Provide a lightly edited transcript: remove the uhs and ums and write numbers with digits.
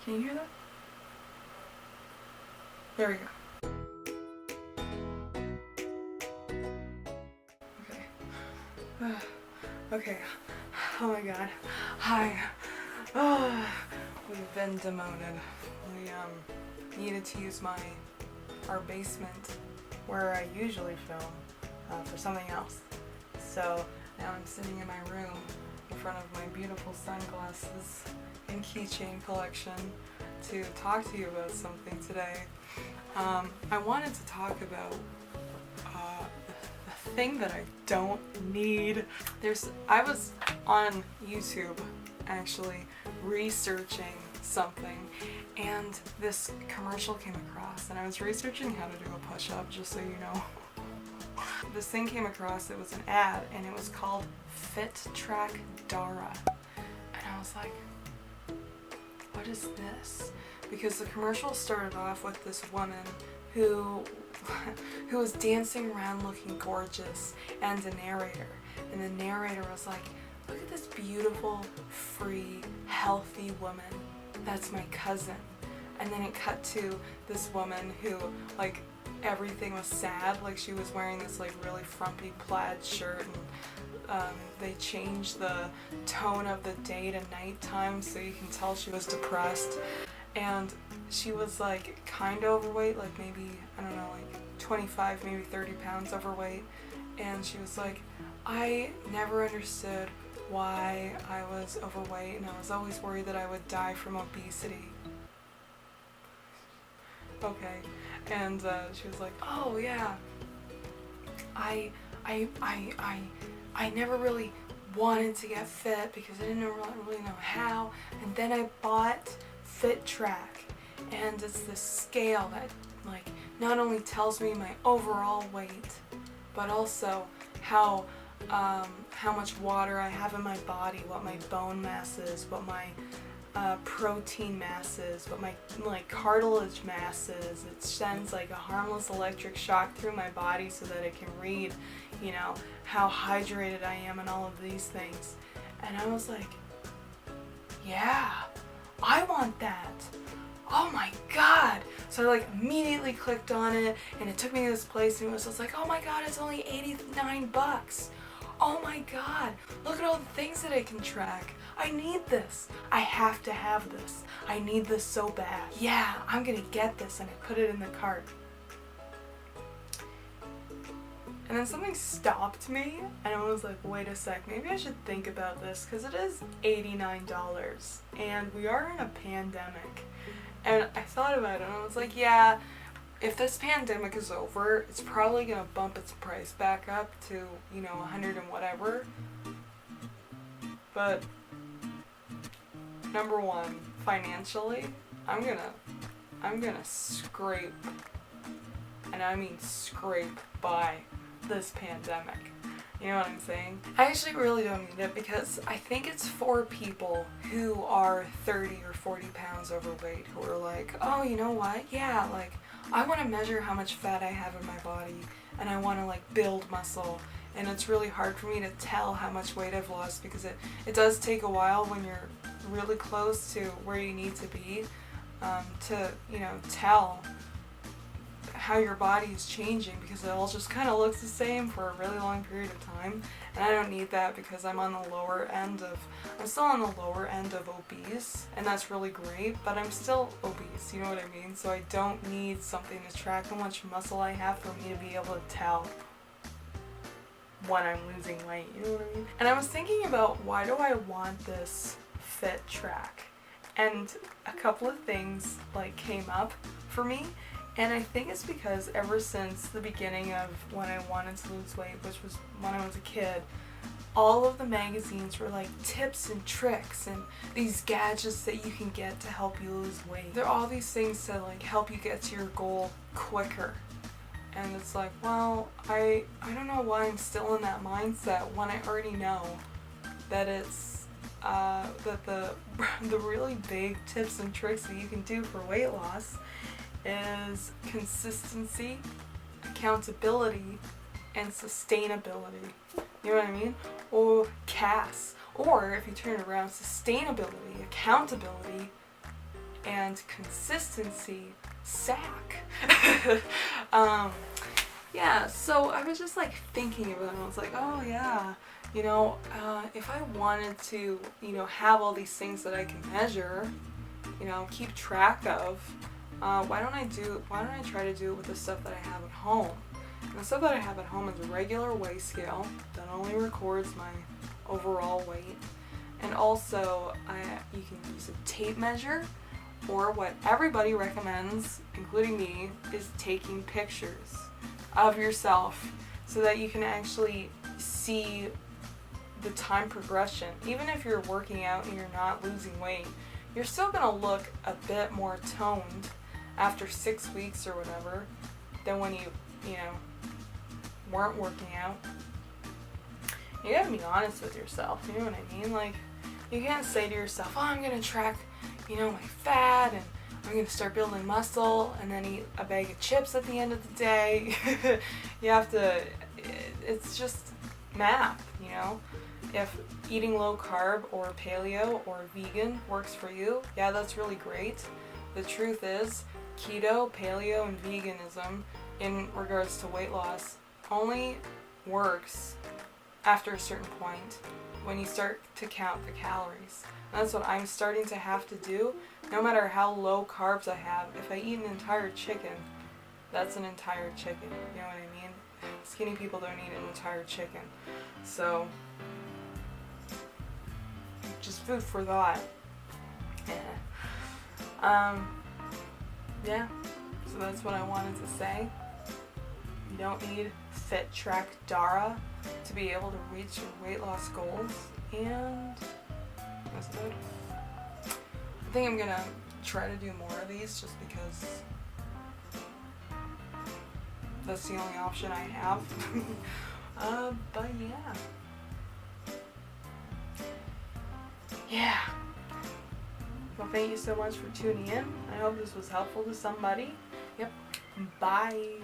Can you hear that? There we go. Okay. Okay. Oh my god. Hi. We've been demoted. We needed to use our basement where I usually film for something else. So now I'm sitting in my room in front of my beautiful sunglasses and keychain collection to talk to you about something today. I wanted to talk about the thing that I don't need. I was on YouTube actually researching something, and this commercial came across, and I was researching how to do a push-up, just so you know. This thing came across, it was an ad, and it was called FitTrack Dara. And I was like, what is this? Because the commercial started off with this woman who was dancing around looking gorgeous, and a narrator. And the narrator was like, look at this beautiful, free, healthy woman. That's my cousin. And then it cut to this woman who, like, everything was sad. Like, she was wearing this, like, really frumpy plaid shirt, and they changed the tone of the day to nighttime so you can tell she was depressed. And she was, like, kind of overweight, like maybe, I don't know, like 25, maybe 30 pounds overweight. And she was like, I never understood why I was overweight, and I was always worried that I would die from obesity. Okay. And she was like, oh yeah, I never really wanted to get fit because I didn't really know how, and then I bought FitTrack, and it's this scale that, like, not only tells me my overall weight, but also how much water I have in my body, what my bone mass is, what my protein mass is, what my, like, cartilage mass is. It sends, like, a harmless electric shock through my body so that it can read, you know, how hydrated I am and all of these things. And I was like, yeah, I want that. Oh my god. So I, like, immediately clicked on it, and it took me to this place, and it was just like, oh my god, it's only $89. Oh my god, look at all the things that I can track. I need this. I have to have this. I need this so bad. Yeah, I'm gonna get this, and I put it in the cart. And then something stopped me, and I was like, wait a sec, maybe I should think about this, because it is $89, and we are in a pandemic. And I thought about it, and I was like, yeah, if this pandemic is over, it's probably gonna bump its price back up to, you know, 100 and whatever. But number one, financially, I'm gonna scrape, and I mean scrape, by this pandemic. You know what I'm saying? I actually really don't need it, because I think it's for people who are 30 or 40 pounds overweight, who are like, oh, you know what? Yeah, like, I want to measure how much fat I have in my body, and I want to, like, build muscle. And it's really hard for me to tell how much weight I've lost, because it does take a while when you're really close to where you need to be, to, you know, tell how your body is changing, because it all just kind of looks the same for a really long period of time. And I don't need that, because I'm still on the lower end of obese, and that's really great, but I'm still obese, you know what I mean? So I don't need something to track how much muscle I have for me to be able to tell when I'm losing weight, you know what I mean? And I was thinking about, why do I want this FitTrack? And a couple of things, like, came up for me. And I think it's because ever since the beginning of when I wanted to lose weight, which was when I was a kid, all of the magazines were like tips and tricks and these gadgets that you can get to help you lose weight. There are all these things to, like, help you get to your goal quicker. And it's like, well, I don't know why I'm still in that mindset when I already know that it's that the really big tips and tricks that you can do for weight loss is consistency, accountability, and sustainability. You know what I mean? Or CAS. Or if you turn it around, sustainability, accountability, and consistency sack. Yeah, so I was just like thinking about it, and I was like, oh yeah, you know, if I wanted to, you know, have all these things that I can measure, you know, keep track of, why don't I try to do it with the stuff that I have at home? And the stuff that I have at home is a regular weigh scale that only records my overall weight, and also you can use a tape measure, or what everybody recommends, including me, is taking pictures of yourself so that you can actually see the time progression. Even if you're working out and you're not losing weight, you're still going to look a bit more toned after 6 weeks or whatever than when you know, weren't working out. You gotta be honest with yourself, you know what I mean? Like, you can't say to yourself, oh, I'm gonna track, you know, my fat, and I'm gonna start building muscle, and then eat a bag of chips at the end of the day. You have to, it's just math, you know? If eating low carb or paleo or vegan works for you, yeah, that's really great. The truth is, keto, paleo, and veganism in regards to weight loss only works after a certain point when you start to count the calories. And that's what I'm starting to have to do. No matter how low carbs I have, if I eat an entire chicken, that's an entire chicken. You know what I mean? Skinny people don't eat an entire chicken. So, just food for thought. Yeah, so that's what I wanted to say. You don't need FitTrack Dara to be able to reach your weight loss goals, and that's good. I think I'm gonna try to do more of these just because that's the only option I have. But yeah. Well, thank you so much for tuning in. I hope this was helpful to somebody. Yep. Bye.